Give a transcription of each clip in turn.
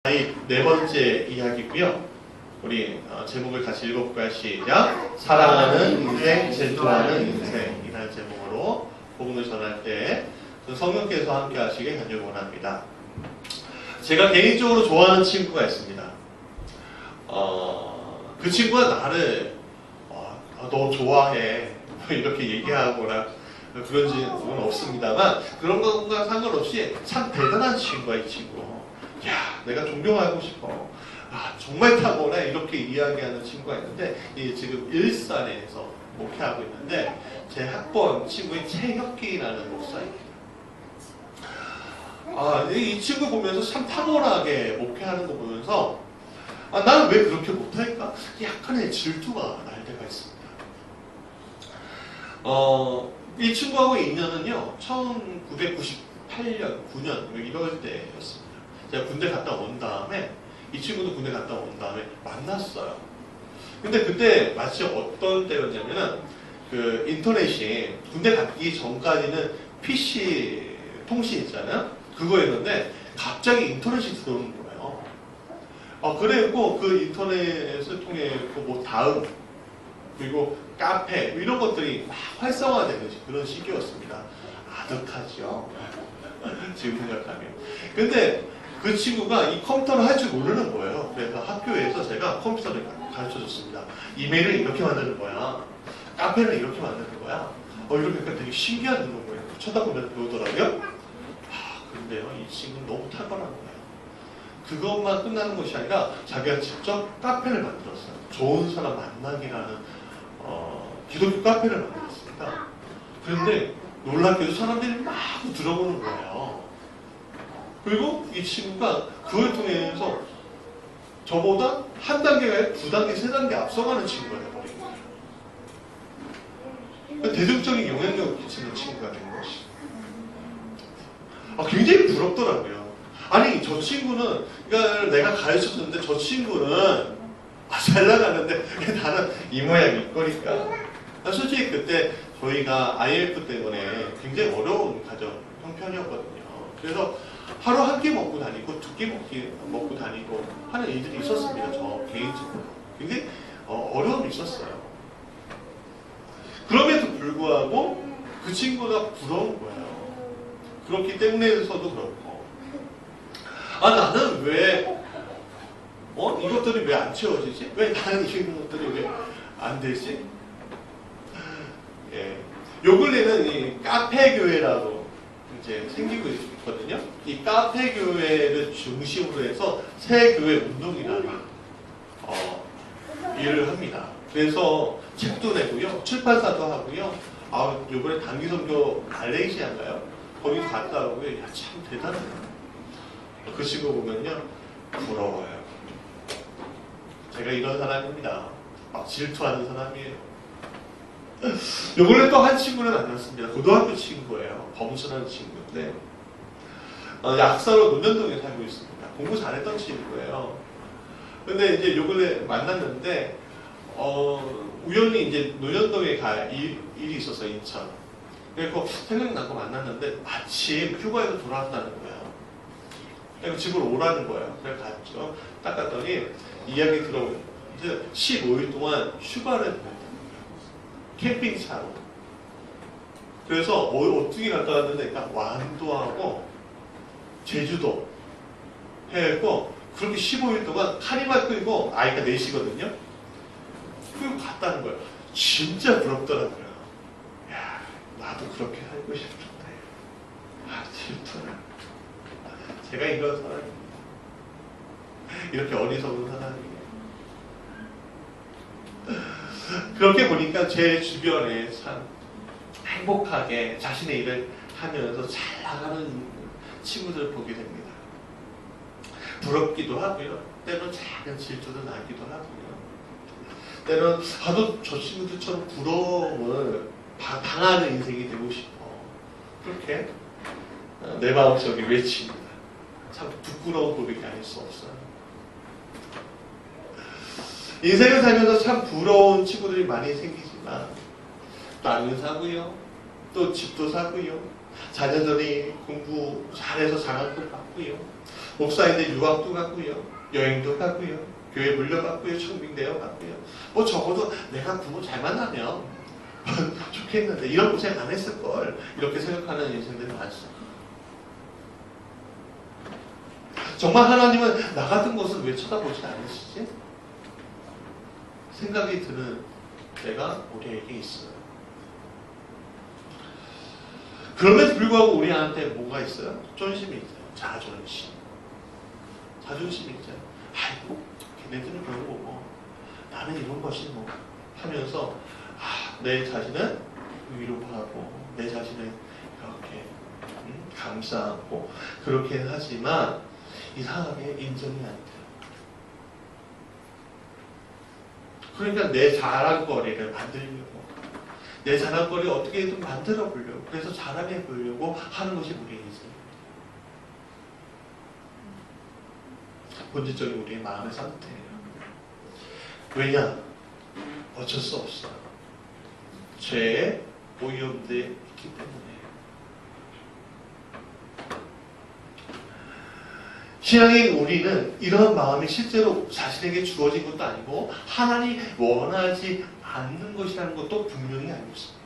네 번째 이야기고요. 우리 제목을 같이 읽어볼까요? 시작! 사랑하는 인생, 질투하는 인생이라는 제목으로 복음을 전할 때 성령께서 함께 하시길 간절히 원합니다. 제가 개인적으로 좋아하는 친구가 있습니다. 그 친구가 나를 너 좋아해 이렇게 얘기하거나 그런 적은 없습니다만 그런 것과 상관없이 참 대단한 친구야. 이 친구. 야, 내가 존경하고 싶어. 정말 탁월해. 이렇게 이야기하는 친구가 있는데 지금 일산에서 목회하고 있는데 제 학번 친구인 최혁기라는 목사입니다. 이 친구 보면서 참 탁월하게 목회하는 거 보면서 나는 왜 그렇게 못할까? 약간의 질투가 날 때가 있습니다. 이 친구하고 인연은요 1998년, 9년 이럴 때였습니다. 제가 군대 갔다 온 다음에 이 친구도 군대 갔다 온 다음에 만났어요. 근데 그때 마치 어떤 때였냐면은 그 인터넷이 군대 갔기 전까지는 PC 통신 있잖아요. 그거였는데 갑자기 인터넷이 들어오는 거예요. 그래갖고 그 인터넷을 통해 뭐 다음 그리고 카페 이런 것들이 막 활성화되는 그런 시기였습니다. 아득하죠. 지금 생각하면. 근데 그 친구가 이 컴퓨터를 할 줄 모르는 거예요. 그래서 학교에서 제가 컴퓨터를 가르쳐줬습니다. 이메일을 이렇게 만드는 거야. 카페를 이렇게 만드는 거야. 이렇게 하니까 되게 신기한 그런 거예요. 쳐다보면 배우더라고요. 근데요, 이 친구는 너무 탁월한 거예요. 그것만 끝나는 것이 아니라 자기가 직접 카페를 만들었어요. 좋은 사람 만나기라는 기독교 카페를 만들었습니다. 그런데 놀랍게도 사람들이 막 들어보는 거예요. 그리고 이 친구가 그걸 통해서 저보다 한 단계가 아니라 두 단계, 세 단계 앞서가는 친구가 돼버린 거예요. 대중적인 영향력을 끼치는 친구가 된 것이. 굉장히 부럽더라고요. 아니 저 친구는 그러니까 내가 가르쳐줬는데 저 친구는 잘 나가는데 나는 이 모양 이 꼴이니까. 솔직히 그때 저희가 IF 때문에 굉장히 어려운 가정 형편이었거든요. 그래서 하루 한 끼 먹고 다니고 두 끼 먹고 다니고 하는 일들이 있었습니다. 저 개인적으로. 굉장히 어려움이 있었어요. 그럼에도 불구하고 그 친구가 부러운 거예요. 그렇기 때문에서도 그렇고 나는 왜 이것들이 왜 안 채워지지? 왜 나는 이런 것들이 왜 안 되지? 요 근래는 이 카페 교회라고 이제 생기고 있거든요. 이 카페 교회를 중심으로 해서 새 교회 운동이라는 일을 합니다. 그래서 책도 내고요, 출판사도 하고요. 요번에 단기 선교 말레이시아인가요? 거기 갔다 오고요. 참 대단해요. 그 친구 보면요, 부러워요. 제가 이런 사람입니다. 막 질투하는 사람이에요. 요번에 또 한 친구를 만났습니다. 고등학교 친구예요. 범순한 친구인데 약사로 논현동에 살고 있습니다. 공부 잘했던 친구예요. 근데 이제 요번에 만났는데 우연히 이제 논현동에 갈 일이 있어서 인천. 그래서 생각나고 만났는데 마침 휴가에서 돌아왔다는 거예요. 그래서 집으로 오라는 거예요. 그래서 갔죠. 딱 갔더니 이야기 들어보니까 이제 15일 동안 휴가를 보냈다. 캠핑차로. 그래서 어떻게 갔다 왔는데 완도하고 제주도 해고 그렇게 15일 동안 카니발 끌고 아이가 4시거든요. 그리고 갔다는 거예요. 진짜 부럽더라고요. 야, 나도 그렇게 살고 싶은데. 질투나. 제가 이런 사람입니다. 이렇게 어리석은 사람이에요. 그렇게 보니까 제 주변에 참 행복하게 자신의 일을 하면서 잘 나가는 친구들을 보게 됩니다. 부럽기도 하고요. 때로는 작은 질투도 나기도 하고요. 때로는 나도 저 친구들처럼 부러움을 당하는 인생이 되고 싶어. 그렇게 내 마음속에 외칩니다. 참 부끄러운 고백이 아닐 수 없어요. 인생을 살면서 참 부러운 친구들이 많이 생기지만 땅을 사고요, 또 집도 사고요, 자녀들이 공부 잘해서 장학금 받고요, 목사인데 유학도 갔고요. 여행도 갔고요. 교회 물려갔고요. 청빙대여 갔고요. 뭐 적어도 내가 부모 잘 만나면 좋겠는데 이런 고생 안 했을걸. 이렇게 생각하는 인생들이 많습니다. 정말 하나님은 나 같은 것을 왜 쳐다보지 않으시지? 생각이 드는 때가 우리에게 있어요. 그럼에도 불구하고 우리한테 뭐가 있어요? 존심이 있어요. 자존심. 자존심이 있잖아요. 아이고, 걔네들은 그런 거고 나는 이런 것이 뭐 하면서 내 자신은 위로하고 내 자신을 이렇게 감싸고 그렇게 하지만 이상하게 인정이 안 돼요. 그러니까 내 자랑거리를 만들려고 내 자랑거리를 어떻게든 만들어 보려고 그래서 자랑해 보려고 하는 것이 우리의 인생입니다. 본질적인 우리의 마음의 상태예요. 왜냐? 어쩔 수 없어요. 죄의 오염돼 있기 때문에. 신앙인 우리는 이런 마음이 실제로 자신에게 주어진 것도 아니고 하나님이 원하지 않는 것이라는 것도 분명히 알고 있습니다.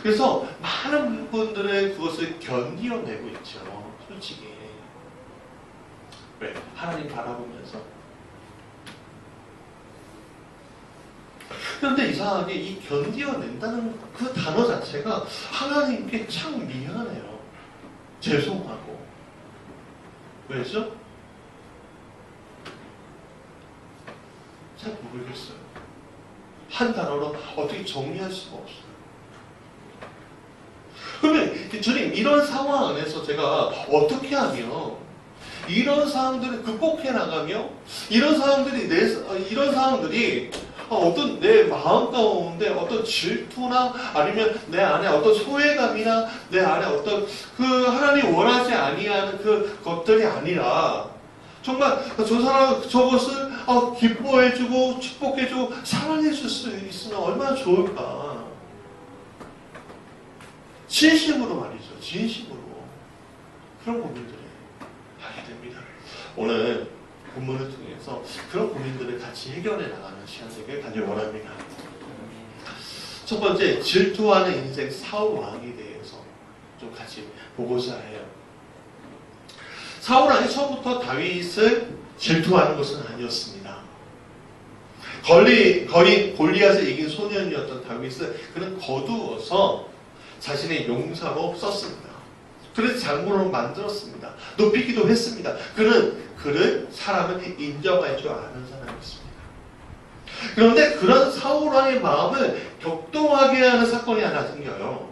그래서 많은 분들의 그것을 견디어내고 있죠. 솔직히. 왜? 하나님 바라보면서. 그런데 이상하게 이 견디어낸다는 그 단어 자체가 하나님께 참 미안해요. 죄송하고. 왜죠? 잘 모르겠어요. 한 단어로 어떻게 정리할 수가 없어요. 그러면 주님 이런 상황 안에서 제가 어떻게 하며 이런 상황들을 극복해 나가며 이런 상황들이 어떤 내 마음 가운데 어떤 질투나 아니면 내 안에 어떤 소외감이나 내 안에 어떤 그 하나님 원하지 아니하는 그 것들이 아니라 정말 저 사람 저것을 기뻐해주고 축복해주고 사랑해줄 수 있으면 얼마나 좋을까. 진심으로 말이죠. 진심으로 그런 고민들을 하게 됩니다. 오늘 본문을 통해서 그런 고민들을 같이 해결해 나가는 시간 되길 간절히 원합니다. 첫 번째, 질투하는 인생 사울 왕에 대해서 좀 같이 보고자 해요. 사울 왕이 처음부터 다윗을 질투하는 것은 아니었습니다. 거린 골리앗을 이긴 소년이었던 다윗을 그는 거두어서 자신의 용사로 썼습니다. 그래서 장군으로 만들었습니다. 높이기도 했습니다. 그를 사람은 인정할 줄 아는 사람이었습니다. 그런데 그런 사울 왕의 마음을 격동하게 하는 사건이 하나 생겨요.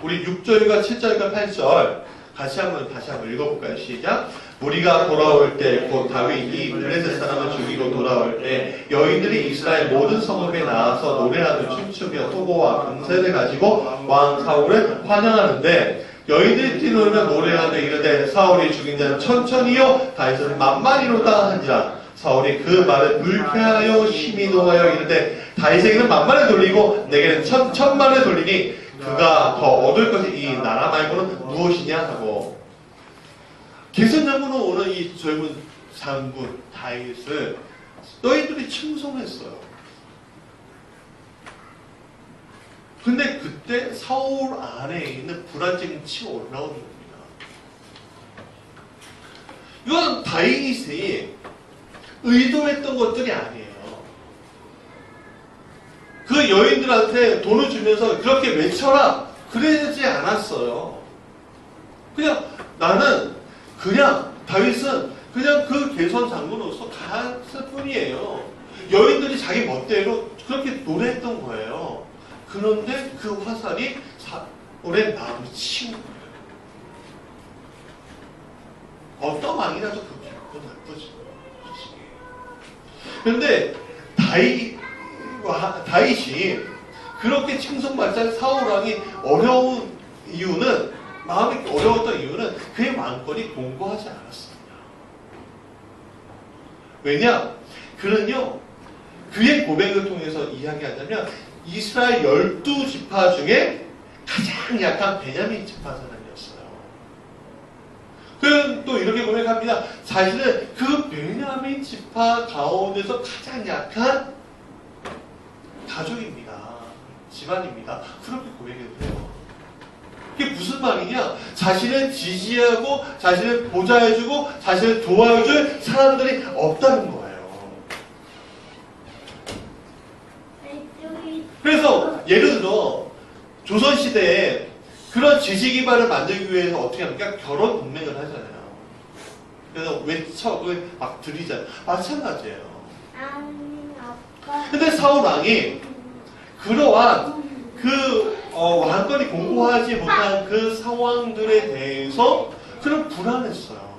우리 6절과 7절과 8절 다시 한번 읽어볼까요? 시작. 무리가 돌아올 때 곧 다윗이 블레셋 사람을 죽이고 돌아올 때 여인들이 이스라엘 모든 성읍에 나와서 노래하며 춤추며 토고와 금세를 가지고 왕 사울을 환영하는데 여인들이 뛰놀며 노래하며 이르되 사울이 죽인 자는 천천히요 다윗은 만만히로다 한지라. 사울이 그 말을 불쾌하여 심히 노하여 이르되 다윗에게는 만만을 돌리고 내게는 천만을 돌리니 그가 더 얻을 것이 이 나라 말고는 무엇이냐 하고. 개선장군은 오늘 이 젊은 장군 다윗을 너희들이 칭송했어요. 근데 그때 사울 안에 있는 불안증이 치고 올라오는 겁니다. 이건 다윗이 의도했던 것들이 아니에요. 그 여인들한테 돈을 주면서 그렇게 외쳐라 그러지 않았어요. 다윗은 그냥 그 개선 장군으로서 갔을 뿐이에요. 여인들이 자기 멋대로 그렇게 노래했던 거예요. 그런데 그 화살이 사울의 마음을 치운 거예요. 어떤 왕이라도 그 기분 나쁘죠. 그런데 다윗이 그렇게 칭송받자 사울 왕이 어려운 이유는, 마음이 어려웠던 이유는 그의 마음권이 공고하지 않았습니다. 왜냐? 그는요, 그의 고백을 통해서 이야기하자면 이스라엘 12지파 중에 가장 약한 베냐민 지파 사람이었어요. 그는 또 이렇게 고백합니다. 자신은 그 베냐민 지파 가운데서 가장 약한 가족입니다. 집안입니다. 그렇게 고백해도 돼요. 이게 무슨 말이냐? 자신을 지지하고 자신을 보좌해주고 자신을 도와줄 사람들이 없다는 거예요. 그래서 예를 들어 조선시대에 그런 지지 기반을 만들기 위해서 어떻게 합니까? 결혼 동맹을 하잖아요. 그래서 외척을 막 드리잖아요. 마찬가지예요. 근데 사울 왕이 그러한 그 왕권이 공고하지 못한 그 상황들에 대해서 그런 불안했어요.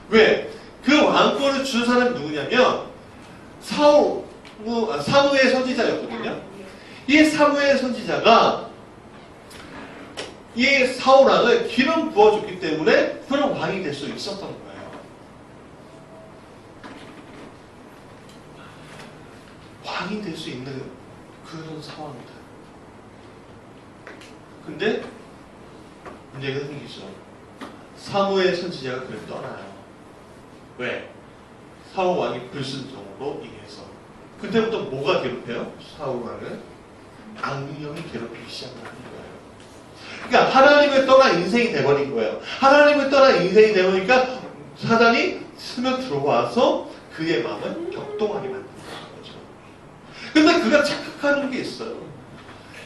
왜? 그 왕권을 준 사람이 누구냐면 사무엘 선지자였거든요. 이 사무엘 선지자가 이 사울 왕을 기름 부어줬기 때문에 그런 왕이 될 수 있었던 거예요. 왕이 될 수 있는 그런 상황들. 근데 문제가 생기죠. 사무엘 선지자가 그를 떠나요. 왜? 사울 왕이 불순종으로 인해서. 그때부터 뭐가 괴롭혀요? 사울 왕을 악령이 괴롭히기 시작하는 거예요. 그러니까 하나님을 떠나 인생이 돼버린 거예요. 하나님을 떠나 인생이 되니까 사단이 스며 들어와서 그의 마음을 격동하게 만드는 거죠. 근데 그가 착각하는 게 있어요.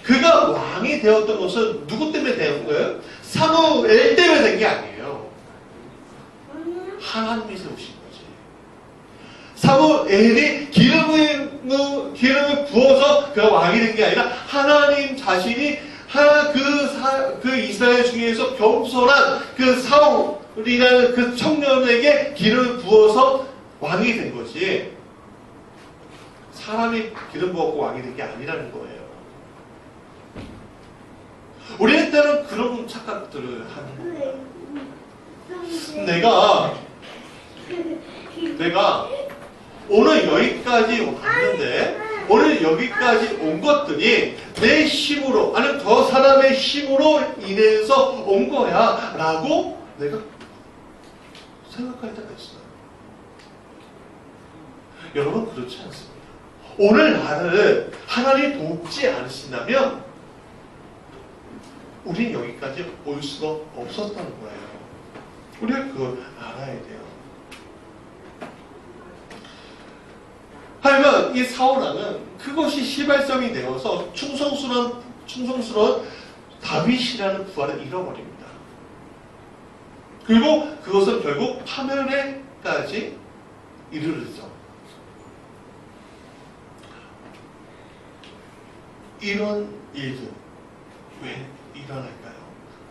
그가 왕이 되었던 것은 누구 때문에 된 거예요? 사무엘 때문에 된 게 아니에요. 하나님이 세우신 거지. 사무엘이 기름을 부어서 그가 왕이 된 게 아니라 하나님 자신이 그 이스라엘 중에서 겸손한 그 사울이라는 그 청년에게 기름을 부어서 왕이 된 거지. 사람이 기름 부었고 왕이 된 게 아니라는 거예요. 우리는 때는 그런 착각들을 하는 거예요. 내가 오늘 여기까지 왔는데 오늘 여기까지 온 것들이 내 힘으로 아니면 더 사람의 힘으로 인해서 온 거야 라고 내가 생각할 때가 있어요. 여러분 그렇지 않습니다. 오늘 나를 하나님이 돕지 않으신다면 우린 여기까지 올 수가 없었던 거예요. 우리가 그걸 알아야 돼요. 하지만 이 사울왕은 그것이 시발점이 되어서 충성스러운 다윗이라는 부하를 잃어버립니다. 그리고 그것은 결국 파멸에까지 이르르죠. 이런 일들 왜 일어날까요?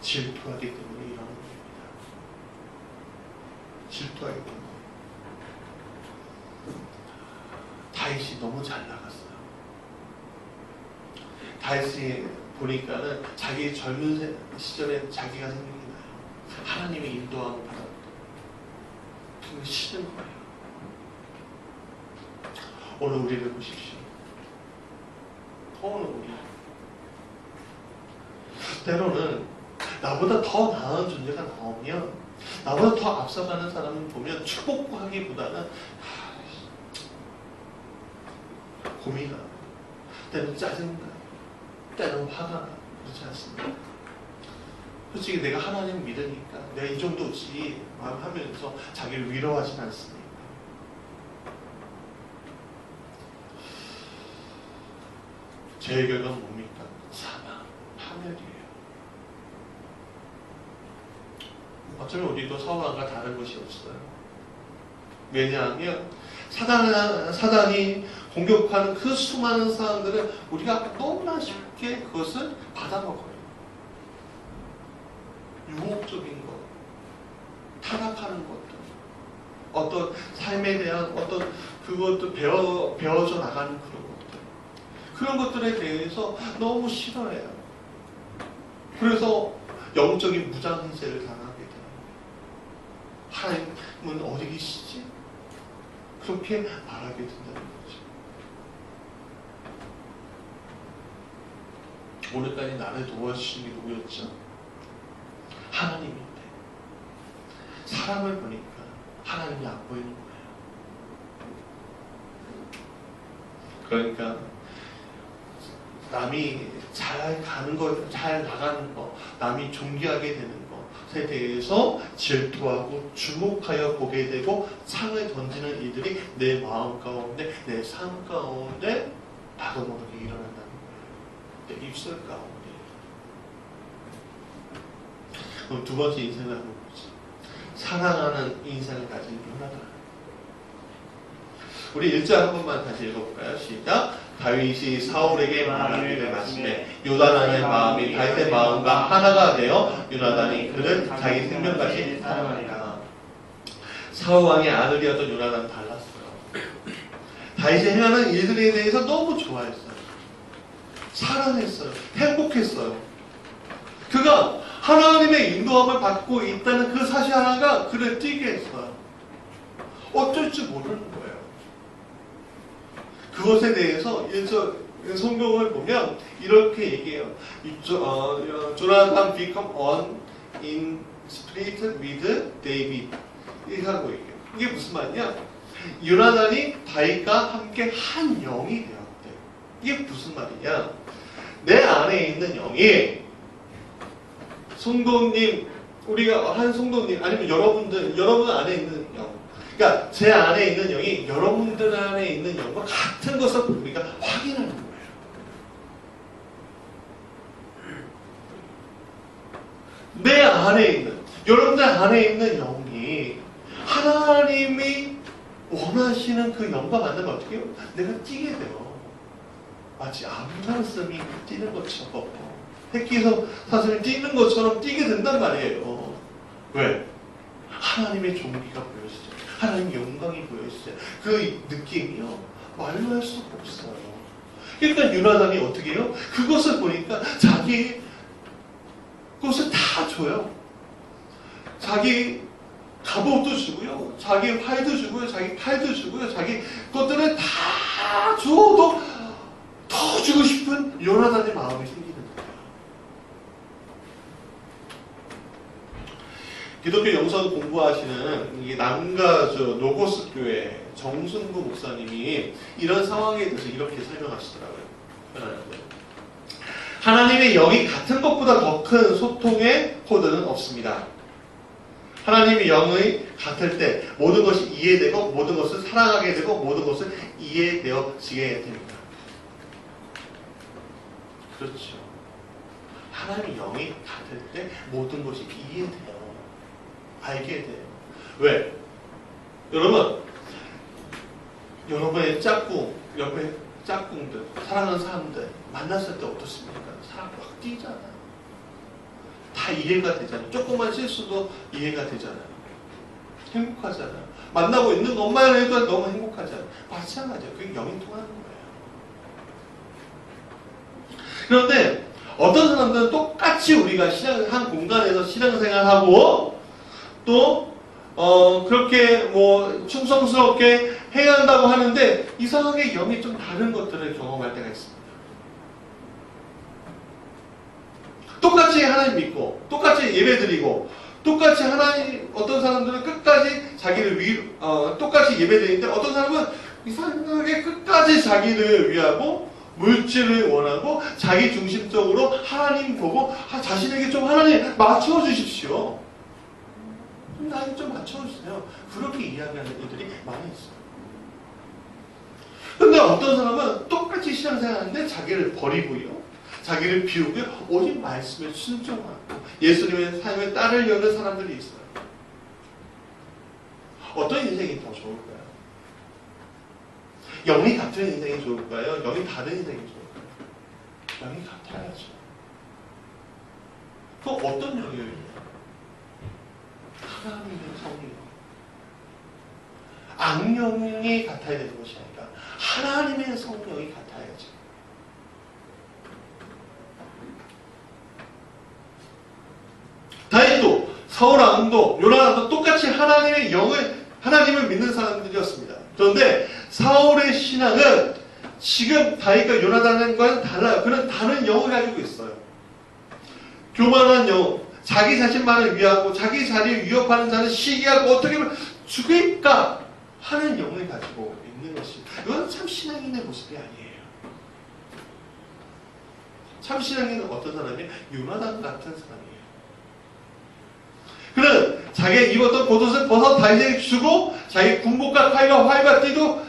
질투하기 때문에 일어나는 겁니다. 질투하기 때문에. 다윗이 너무 잘 나갔어요. 다윗이 보니까는 자기 젊은 시절에 자기가 생각이 나요. 하나님의 인도함을 받았는데 그게 싫은 거예요. 오늘 우리를 보십시오. 오늘 우리 때로는 나보다 더 나은 존재가 나오면 나보다 더 앞서가는 사람을 보면 축복하기보다는 고민하고 때는 짜증나고 때는 화가 나고 그렇지 않습니까? 솔직히 내가 하나님 믿으니까 내가 이 정도지 하면서 자기를 위로하진 않습니다. 죄의 결과는 뭡니까? 사망, 파멸이에요. 어쩌면 우리도 사울왕과 다른 것이 없어요. 왜냐하면 사단이 공격하는 그 수많은 사람들을 우리가 너무나 쉽게 그것을 받아먹어요. 유혹적인 것, 타락하는 것들, 어떤 삶에 대한 어떤 그것도 배워져 나가는 그런 것들, 그런 것들에 대해서 너무 싫어해요. 그래서 영적인 무장해제를 당하게 돼요. 하나님은 어디 계시지? 그렇게 말하게 된다는 거죠. 오늘까지 나를 도와주신 게 누구였죠? 하나님인데 사람을 보니까 하나님이 안 보이는 거예요. 그러니까 남이 잘 가는 거, 잘 나가는 거, 남이 존귀하게 되는 것에 대해서 질투하고 주목하여 보게 되고 상을 던지는 이들이 내 마음 가운데, 내 삶 가운데 나도 모르게 일어난다는 거예요. 내 입술 가운데. 그럼 두 번째 인생을 한번 보죠. 사랑하는 인생을 가진 요나단. 우리 1절 한 번만 다시 읽어볼까요? 시작. 다윗이 사울에게 말하기를 마침에 요나단의 마음이 다윗의 마음과 하나가 되어 요나단이 그를 자기 생명같이 사랑하니라. 사울 왕의 아들이었던 요나단은 달랐어요. 다윗이 행하는 일들에 대해서 너무 좋아했어요. 사랑했어요. 행복했어요. 그가 하나님의 인도함을 받고 있다는 그 사실 하나가 그를 뛰게 했어요. 어쩔 줄 모르는 거예요. 그것에 대해서 성경을 보면 이렇게 얘기해요. Jonathan become one in spirit with David. 이렇게 하고 얘기해요. 이게 무슨 말이냐? 요나단이 다윗과 함께 한 영이 되었대. 이게 무슨 말이냐? 내 안에 있는 영이 성도님, 우리가 한 성도님 아니면 여러분 안에 있는 영, 그러니까 제 안에 있는 영이 여러분들 안에 있는 영과 같은 것을 우리가 확인하는 거예요. 내 안에 있는, 여러분들 안에 있는 영이 하나님이 원하시는 그 영과 만나면 어떻게 해요? 내가 뛰게 돼요. 마치 암산슴이 뛰는 것처럼, 햇기에서 사슴이 뛰는 것처럼 뛰게 된단 말이에요. 왜? 하나님의 종기가 보여지죠. 하나님의 영광이 보여지죠. 그 느낌이요, 말로 할 수가 없어요. 그러니까 요나단이 어떻게 해요? 그것을 보니까 자기 것을 다 줘요. 자기 갑옷도 주고요, 자기 활도 주고요, 자기 칼도 주고요, 자기 것들을 다 줘도 더 주고 싶은 요나단의 마음이 생기는 거예요. 기독교 영성 공부하시는 이 남가주 노고스 교회 정순구 목사님이 이런 상황에 대해서 이렇게 설명하시더라고요. 하나님의 영이 같은 것보다 더 큰 소통의 코드는 없습니다. 하나님의 영이 같을 때 모든 것이 이해되고 모든 것을 사랑하게 되고 모든 것을 이해되어지게 됩니다. 그렇죠. 하나님의 영이 같을 때 모든 것이 이해돼요. 알게 돼요. 왜? 여러분의 짝꿍, 옆에 짝꿍들, 사랑하는 사람들 만났을 때 어떻습니까? 사랑 확 뛰잖아요. 다 이해가 되잖아요. 조금만 실수도 이해가 되잖아요. 행복하잖아요. 만나고 있는 것만 해도 너무 행복하잖아요. 마찬가지예요. 그게 영이 통하는 거예요. 그런데 어떤 사람들은 똑같이 우리가 한 공간에서 신앙생활하고 또 그렇게 뭐 충성스럽게 해야 한다고 하는데 이상하게 영이 좀 다른 것들을 경험할 때가 있습니다. 똑같이 하나님 믿고 똑같이 예배드리고 똑같이 하나님, 어떤 사람들은 끝까지 자기를 똑같이 예배드리는데 어떤 사람은 이상하게 끝까지 자기를 위하고 물질을 원하고 자기 중심적으로 하나님 보고 자신에게 좀 하나님 맞춰주십시오. 나에게 좀 맞춰주세요. 그렇게 이야기하는 이들이 많이 있어요. 근데 어떤 사람은 똑같이 신앙생활하는데 자기를 버리고요, 자기를 비우고요, 오직 말씀에 순종하고 예수님의 삶에 따르려는 사람들이 있어요. 어떤 인생이 더 좋을까요? 영이 같은 인생이 좋을까요? 영이 다른 인생이 좋을까요? 영이 같아야죠. 그럼 어떤 영이에요? 하나님의 성령. 악령이 같아야 되는 것이 아니라 하나님의 성령이 같아야죠. 다윗도 사울 왕도 요나단도 똑같이 하나님을 믿는 사람들이었습니다. 그런데 사울의 신앙은 지금 다윗과 요나단과는 달라요. 그는 다른 영을 가지고 있어요. 교만한 영, 자기 자신만을 위하고 자기 자리를 위협하는 자는 시기하고 어떻게 보면 죽일까 하는 영을 가지고 있는 것이, 이건 참 신앙인의 모습이 아니에요. 참 신앙인은 어떤 사람이에요? 요나단 같은 사람이에요. 그는 자기가 입었던 겉옷을 벗어 다윗에게 주고 자기 군복과 칼과 활과 띠도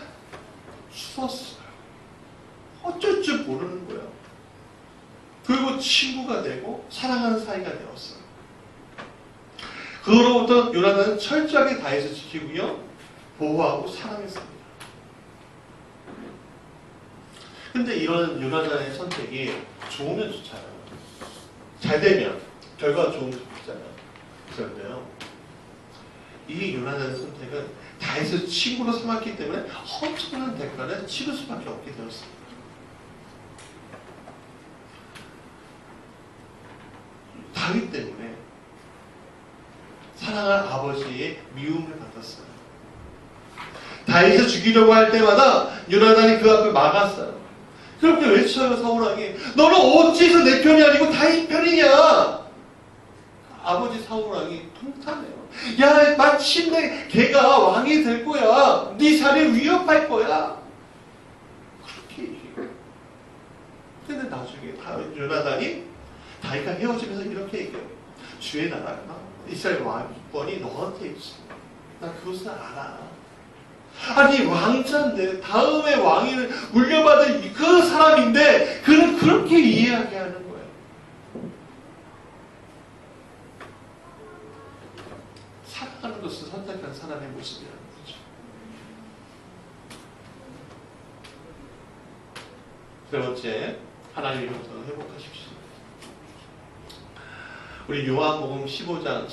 주었어요. 어쩔 줄 모르는 거예요. 그리고 친구가 되고 사랑하는 사이가 되었어요. 그로부터 요나단은 철저하게 다윗을 지키고요, 보호하고 사랑했습니다. 근데 이런 요나단의 선택이 좋으면 좋잖아요. 잘 되면 결과가 좋으면 좋잖아요. 그런데요, 이 요나단의 선택은 다윗을 친구로 삼았기 때문에 엄청난 대가를 치를 수밖에 없게 되었습니다. 다윗 때문에 사랑하는 아버지의 미움을 받았어요. 다윗을 죽이려고 할 때마다 요나단이 그 앞을 막았어요. 그렇게 외쳐요, 사울왕이. 너는 어찌해서 내 편이 아니고 다윗 편이냐? 아버지 사울왕이 통탄해요. 야, 마침내 걔가 왕이 될 거야. 네 자리를 위협할 거야. 그렇게 얘기해요. 근데 나중에 요나단이 다윗과 헤어지면서 이렇게 얘기해요. 주의 나라가 이스라엘 왕권이 너한테 있어. 나 그것을 알아. 아니, 왕자인데 다음에 왕위를 물려받을 그 사람인데 그는 그렇게 이해하게 하는 거예요. 사랑하는 것을 선택한 사람의 모습이라는 거죠. 세 번째, 하나님의 형상을 회복하십시오. 우리 요한복음 15장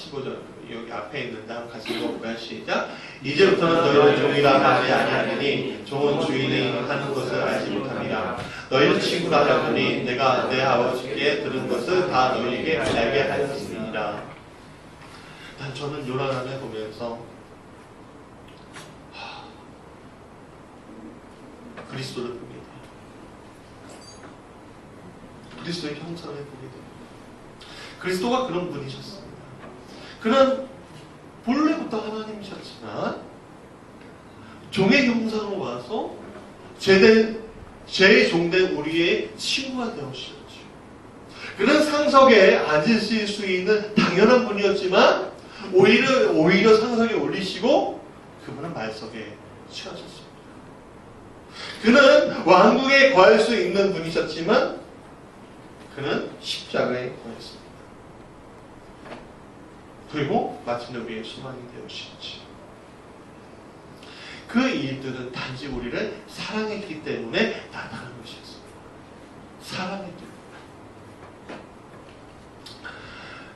여기 앞에 있는데 한번 같이 읽어볼까요? 시작. 이제부터는 너희는 종이라 하지 아니하리니 종은 주인이 하는 것을 알지 못합니다. 너희는 친구라 하더니 내가 내 아버지께 들은 것을 다 너희에게 알게 하였습니다. 난 저는 요나단을 보면서 그리스도를 보게 돼요. 그리스도의 형상을 보게 돼요. 그리스도가 그런 분이셨습니다. 그는 본래부터 하나님이셨지만 종의 형상으로 와서 죄의 종된 우리의 친구가 되어주셨죠. 그는 상석에 앉으실 수 있는 당연한 분이었지만 오히려 상석에 올리시고 그분은 말석에 취하셨습니다. 그는 왕궁에 거할 수 있는 분이셨지만 그는 십자가에 거했습니다. 그리고 마침내 우리의 소망이 되어주셨지. 그 일들은 단지 우리를 사랑했기 때문에 나타난 것이었습니다. 사랑했기 때문에.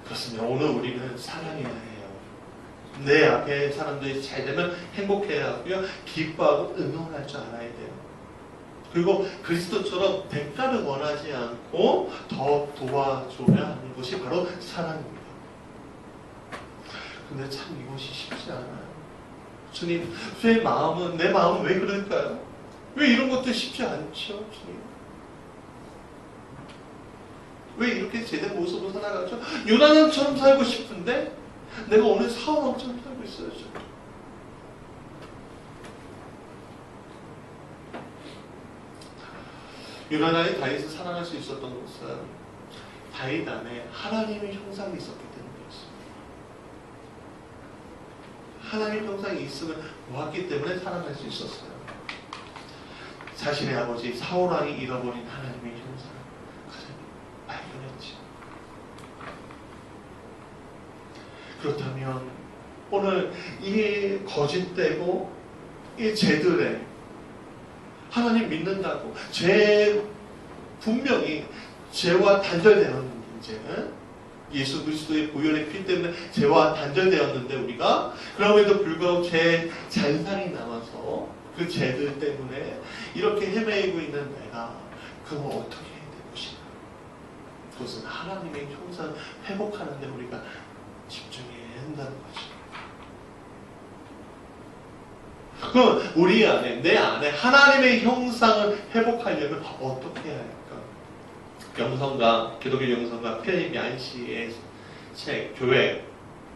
그렇습니다. 오늘 우리는 사랑해야 해요. 내 앞에 사람들이 잘 되면 행복해야 하고요, 기뻐하고 응원할 줄 알아야 돼요. 그리고 그리스도처럼 대가를 원하지 않고 더 도와줘야 하는 것이 바로 사랑입니다. 근데 참 이것이 쉽지 않아요. 주님, 내 마음은 왜 그럴까요? 왜 이런 것도 쉽지 않죠, 주님? 왜 이렇게 제된 모습으로 살아가죠? 요나단처럼 살고 싶은데 내가 오늘 사울왕처럼 살고 있어요, 지금. 요나단이 다윗을 사랑할 수 있었던 것은 다윗 안에 하나님의 형상이 있었기 때문이었습니다. 하나님의 형상이 있음을 보았기 때문에 사랑할 수 있었어요. 자신의 아버지 사울왕이 잃어버린 하나님의 형상을 발견했죠. 그렇다면 오늘 이 거짓되고 이 죄들에 하나님 믿는다고 분명히 죄와 단절되었는데, 이제는 예수 그리스도의 보혈의 피 때문에 죄와 단절되었는데 우리가 그럼에도 불구하고 죄 잔상이 남아서 그 죄들 때문에 이렇게 헤매이고 있는 내가 그걸 어떻게 해야 될 것인가? 그것은 하나님의 형상 회복하는 데 우리가 집중해야 한다는 거죠. 그럼 우리 안에, 내 안에 하나님의 형상을 회복하려면 어떻게 해야 할까? 기독교 영성가 필립 얀시의 책 교회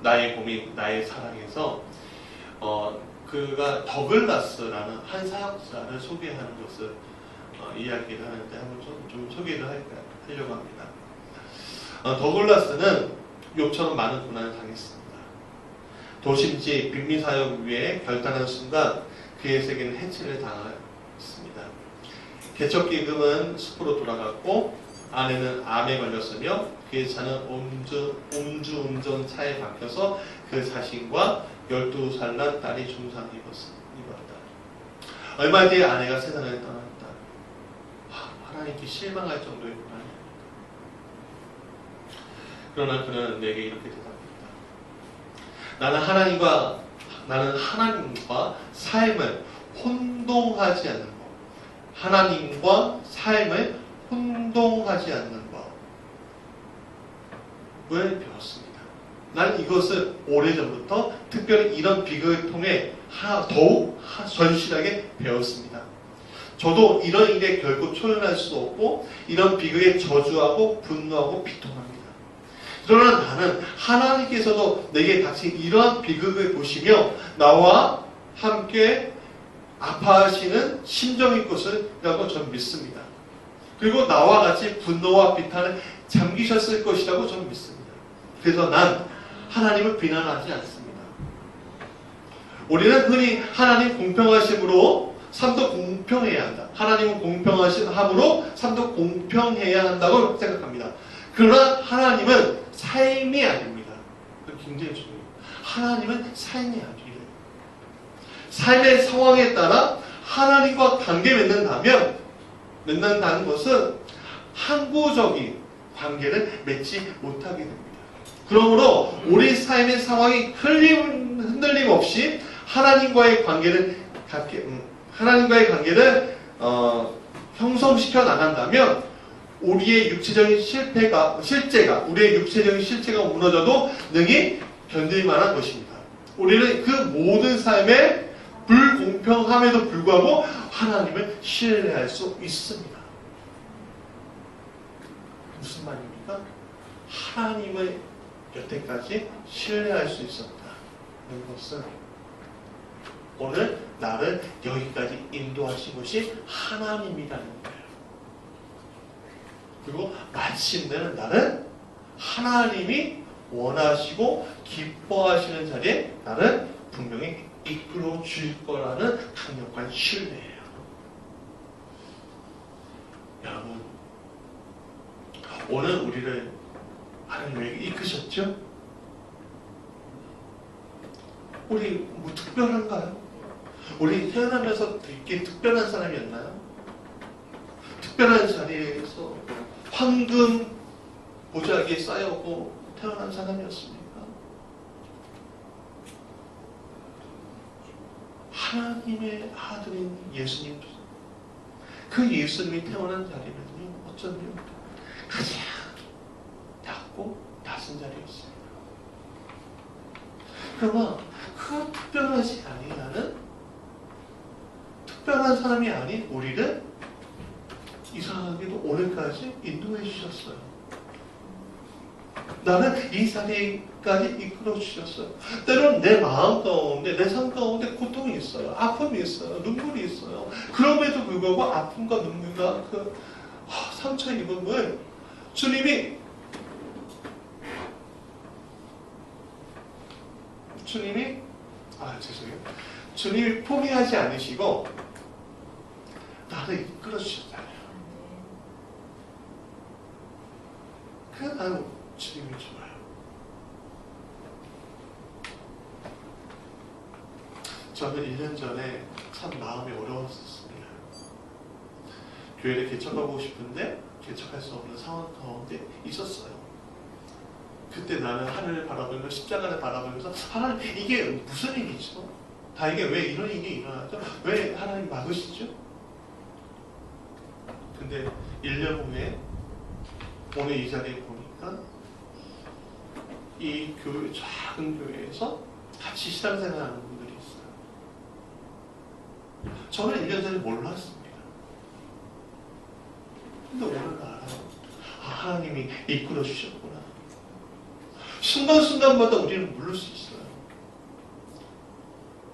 나의 고민 나의 사랑에서 그가 더글라스라는 한 사역자를 소개하는 것을 이야기를 하는데 한번 좀 소개를 하려고 합니다. 더글라스는 욥처럼 많은 고난을 당했습니다. 도심지 빈민 사역 위에 결단한 순간 그의 세계는 해체를 당했습니다. 개척기금은 숲으로 돌아갔고 아내는 암에 걸렸으며 그의 차는 음주운전 차에 박혀서 그 자신과 12살 난 딸이 중상을 입었다. 얼마 뒤에 아내가 세상을 떠났다. 하나님께 실망할 정도의 고난이었다. 그러나 그는 내게 이렇게 대답했다. 나는 하나님과 삶을 혼동하지 않는 법. 하나님과 삶을 혼동하지 않는 법을 배웠습니다. 나는 이것을 오래전부터 특별히 이런 비극을 통해 더욱 절실하게 배웠습니다. 저도 이런 일에 결코 초연할 수 없고 이런 비극에 저주하고 분노하고 비통합니다. 그러나 나는 하나님께서도 내게 닥친 이러한 비극을 보시며 나와 함께 아파하시는 심정일 것이라고 저는 믿습니다. 그리고 나와 같이 분노와 비탄을 잠기셨을 것이라고 저는 믿습니다. 그래서 난 하나님을 비난하지 않습니다. 우리는 흔히 하나님 공평하심으로 삶도 공평해야 한다. 하나님은 공평하심으로 삶도 공평해야 한다고 생각합니다. 그러나 하나님은 삶이 아닙니다. 굉장히 중요해요. 하나님은 삶이 아니에요. 삶의 상황에 따라 하나님과 관계 맺는다는 것은 항구적인 관계를 맺지 못하게 됩니다. 그러므로 우리 삶의 상황이 흔들림 없이 하나님과의 관계를 형성시켜 나간다면 우리의 육체적인 실체가 무너져도 능히 견딜 만한 것입니다. 우리는 그 모든 삶에 불공평함에도 불구하고 하나님을 신뢰할 수 있습니다. 무슨 말입니까? 하나님을 여태까지 신뢰할 수 있었다는 것은 오늘 나를 여기까지 인도하신 것이 하나님이라는 거예요. 그리고 마침내는 나는 하나님이 원하시고 기뻐하시는 자리에 나를 분명히 이끌어 줄 거라는 강력한 신뢰예요. 여러분, 오늘 우리를 하나님에게 이끄셨죠? 우리 뭐 특별한가요? 우리 태어나면서 되게 특별한 사람이었나요? 특별한 자리에서 황금 보자기에 쌓여오고 태어난 사람이었습니까? 하나님의 아들인 예수님, 그 예수님이 태어난 자리는요, 어쩌면 가장 낮고 낮은 자리였습니다. 그러나 그 특별하지 아니하는 특별한 사람이 아닌 우리를 이상하게도 오늘까지 인도해 주셨어요. 나는 이 자리까지 이끌어 주셨어요. 때로는 내 마음 가운데, 내 삶 가운데 고통이 있어요. 아픔이 있어요. 눈물이 있어요. 그럼에도 불구하고 아픔과 눈물과 그 상처 입음을 주님이 주님이 포기하지 않으시고 나를 이끌어 주셨잖아요. 그래 나는 주님이 좋아요. 저는 1년 전에 참 마음이 어려웠었습니다. 교회를 개척하고 싶은데 개척할 수 없는 상황 가운데 있었어요. 그때 나는 하늘을 바라보면서 십자가를 바라보면서 하나님 이게 무슨 일이죠? 다행히 왜 이런 일이 일어나죠? 왜 하나님 막으시죠? 근데 1년 후에 오늘 이 자리에 보니까 이 교회, 작은 교회에서 같이 신앙생활하는 분들이 있어요. 저는 1년 전에 몰랐습니다. 근데 오늘 알아요. 하나님이 이끌어 주셨구나. 순간순간마다 우리는 물을 수 있어요.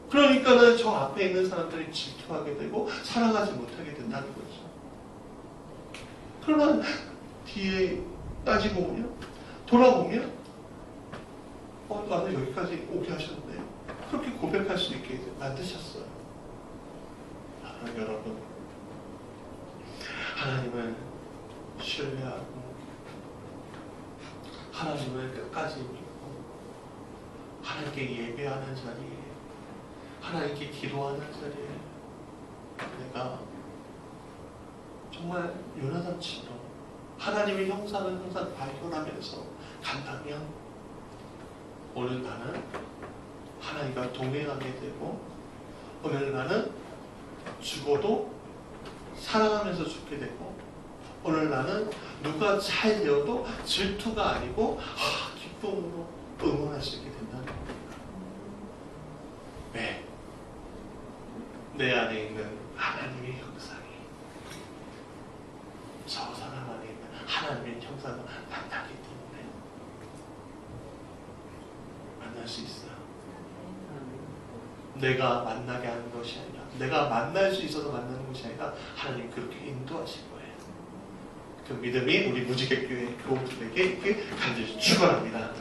그러니까는 저 앞에 있는 사람들이 질투하게 되고 사랑하지 못하게 된다는 거죠. 그러나 뒤에 따지고 보면, 돌아보면 나는 여기까지 오게 하셨는데 그렇게 고백할 수 있게 만드셨어요. 여러분, 하나님을 신뢰하고 하나님을 끝까지 믿고 하나님께 예배하는 자리에, 하나님께 기도하는 자리에 내가 정말 요나단처럼 하나님의 형상을 항상 발견하면서 간다면 오늘 나는 하나님과 동행하게 되고, 오늘 나는 죽어도 사랑하면서 죽게 되고, 오늘 나는 누가 잘 되어도 질투가 아니고 기쁨으로 응원할 수 있게 된다는 겁니다. 왜? 내 안에 있는 하나님의 형상이 저 사람 안에 있는 하나님의 형상을 만나기 때문에 만날 수 있어요. 내가 만나게 하는 것이 아니라, 내가 만날 수 있어서 만나는 것이 아니라 하나님이 그렇게 인도하실 거예요. 그 믿음이 우리 무지개 교회 교우들에게 이렇게 간절히 축원합니다.